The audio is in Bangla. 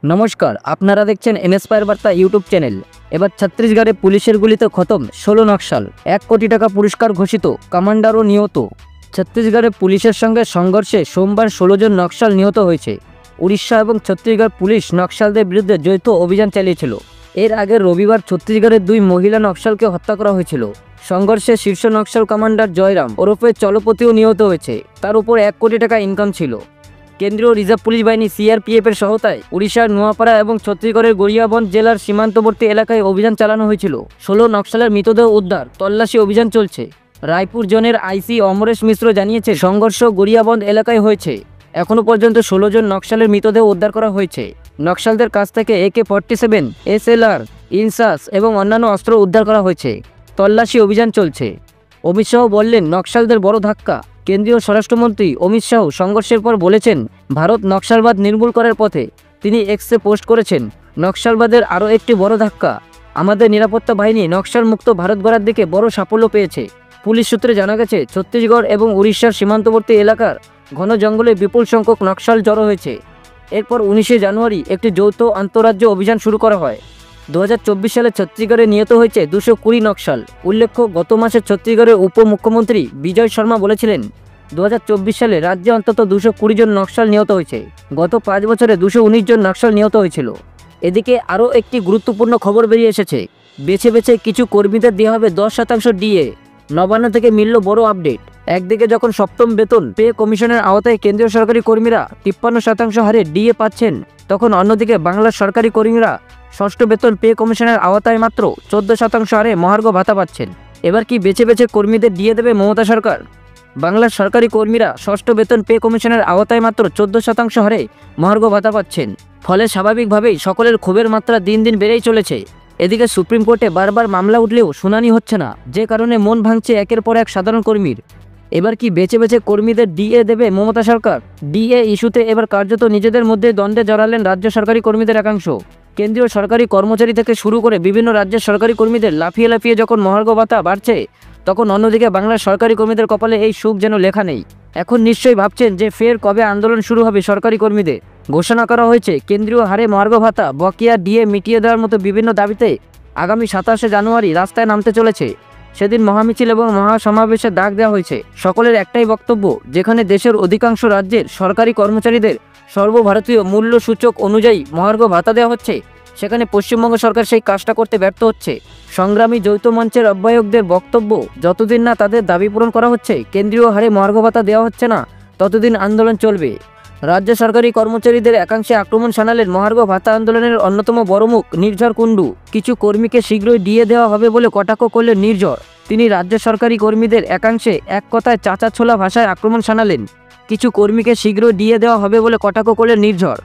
নমস্কার, আপনারা দেখছেন এনএসপায়ার বার্তা ইউটিউব চ্যানেল। এবার ছত্তিশগড়ে পুলিশের গুলিতে খতম 16 নকশাল, 1 কোটি টাকা পুরস্কার ঘোষিত, কমান্ডারও নিহত। ছত্তিশগড়ে পুলিশের সঙ্গে সংঘর্ষে সোমবার 16 জন নকশাল নিহত হয়েছে। উড়িষ্যা এবং ছত্তিশগড় পুলিশ নকশালদের বিরুদ্ধে যৌথ অভিযান চালিয়েছিল। এর আগে রবিবার ছত্তিশগড়ের 2 মহিলা নকশালকে হত্যা করা হয়েছিল। সংঘর্ষে শীর্ষ নকশাল কমান্ডার জয়রাম ওরফে চলপতিও নিহত হয়েছে। তার উপর 1 কোটি টাকা ইনকাম ছিল। কেন্দ্রীয় রিজার্ভ পুলিশ বাহিনী সিআরপিএফের সহায়তায় উড়িষ্যার নোয়াপাড়া এবং ছত্তিশগড়ের গড়িয়াবন্দ জেলার সীমান্তবর্তী এলাকায় অভিযান চালানো হয়েছিল। 16 নকশালের মৃতদেহ উদ্ধার, তল্লাশি অভিযান চলছে। রায়পুর জোনের আইসি অমরেশ মিশ্র জানিয়েছে, সংঘর্ষ গড়িয়াবন্দ এলাকায় হয়েছে। এখনও পর্যন্ত 16 জন নকশালের মৃতদেহ উদ্ধার করা হয়েছে। নকশালদের কাছ থেকে AK-47, SLR, ইনসাস এবং অন্যান্য অস্ত্র উদ্ধার করা হয়েছে। তল্লাশি অভিযান চলছে। অমিত শাহ বললেন, নকশালদের বড় ধাক্কা। কেন্দ্রীয় স্বরাষ্ট্রমন্ত্রী অমিত শাহ সংঘর্ষের পর বলেছেন, ভারত নকশালবাদ নির্মূল করার পথে। তিনি এক্সে পোস্ট করেছেন, নকশালবাদের আরও একটি বড় ধাক্কা। আমাদের নিরাপত্তা বাহিনী নকশাল মুক্ত ভারত গড়ার দিকে বড় সাফল্য পেয়েছে। পুলিশ সূত্রে জানা গেছে, ছত্তিশগড় এবং উড়িষ্যার সীমান্তবর্তী এলাকার ঘন জঙ্গলে বিপুল সংখ্যক নকশাল জড়ো হয়েছে। এরপর 19শে জানুয়ারি একটি যৌথ আন্তঃরাজ্য অভিযান শুরু করা হয়। 2024 সালে ছত্তিশগড়ে নিহত হয়েছে 220 নকশাল। উল্লেখ্য, গত মাসে ছত্তিশগড়ের উপমুখ্যমন্ত্রী বিজয় শর্মা বলেছিলেন, 2024 সালে রাজ্যে অন্তত 220 জন নকশাল নিহত হয়েছে। গত 5 বছরে 219 জন নকশাল নিহত হয়েছিল। এদিকে আরও একটি গুরুত্বপূর্ণ খবর বেরিয়ে এসেছে। বেছে বেছে কিছু কর্মীদের দেওয়া হবে 10% ডিএ। নবান্ন থেকে মিলল বড় আপডেট। একদিকে যখন সপ্তম বেতন পে কমিশনের আওতায় কেন্দ্রীয় সরকারি কর্মীরা 53% হারে ডিএ পাচ্ছেন, তখন অন্যদিকে বাংলার সরকারি কর্মীরা ষষ্ঠ বেতন পে কমিশনের আওতায় মাত্র 14% হারে মহার্ঘ ভাতা পাচ্ছেন। এবার কি বেছে বেছে কর্মীদের দিয়ে দেবে মমতা সরকার? বাংলার সরকারি কর্মীরা ষষ্ঠ বেতন পে কমিশনের আওতায় মাত্র 14% হারে মহার্ঘ ভাতা পাচ্ছেন। ফলে স্বাভাবিকভাবেই সকলের ক্ষোভের মাত্রা দিন দিন বেড়েই চলেছে। এদিকে সুপ্রিম কোর্টে বারবার মামলা উঠলেও শুনানি হচ্ছে না, যে কারণে মন ভাঙছে একের পর এক সাধারণ কর্মীর। এবার কি বেছে বেছে কর্মীদের ডিএ দেবে মমতা সরকার? ডিএ ইস্যুতে এবার কার্যত নিজেদের মধ্যে দ্বন্দ্বে জড়ালেন রাজ্য সরকারি কর্মীদের একাংশ। কেন্দ্রীয় সরকারি কর্মচারী থেকে শুরু করে বিভিন্ন রাজ্যের সরকারি কর্মীদের লাফিয়ে লাফিয়ে যখন মহার্ঘ ভাতা বাড়ছে, তখন অন্যদিকে বাংলার সরকারি কর্মীদের কপালে এই সুখ যেন লেখা নেই। এখন নিশ্চয়ই ভাবছেন যে ফের কবে আন্দোলন শুরু হবে সরকারি কর্মীদের। ঘোষণা করা হয়েছে, কেন্দ্রীয় হারে মহার্ঘ ভাতা, বকেয়া ডিএ মিটিয়ে দেওয়ার মতো বিভিন্ন দাবিতে আগামী 27শে জানুয়ারি রাস্তায় নামতে চলেছে। সেদিন মহামিছিল এবং মহাসমাবেশের ডাক দেওয়া হয়েছে। সকলের একটাই বক্তব্য, যেখানে দেশের অধিকাংশ রাজ্যের সরকারি কর্মচারীদের সর্বভারতীয় মূল্য সূচক অনুযায়ী মহার্ঘ ভাতা দেওয়া হচ্ছে, সেখানে পশ্চিমবঙ্গ সরকার সেই কাজটা করতে ব্যর্থ হচ্ছে। সংগ্রামী যৌথ মঞ্চের আহ্বায়কদের বক্তব্য, যতদিন না তাদের দাবি পূরণ করা হচ্ছে, কেন্দ্রীয় হারে মহার্ঘ ভাতা দেওয়া হচ্ছে না, ততদিন আন্দোলন চলবে। রাজ্য সরকারি কর্মচারীদের একাংশে আক্রমণ শানালেন মহার্ঘ ভাতা আন্দোলনের অন্যতম বড় মুখ নির্ঝর কুণ্ডু। কিছু কর্মীকে শীঘ্রই ডিএ দেওয়া হবে বলে কটাক্ষ করলেন নির্ঝর। তিনি রাজ্য সরকারি কর্মীদের একাংশে এক কথায় চাচা ছোলা ভাষায় আক্রমণ শানালেন। কিছু কর্মীকে শীঘ্রই ডিএ দেওয়া হবে বলে কটাক্ষ করলেন নির্ঝর।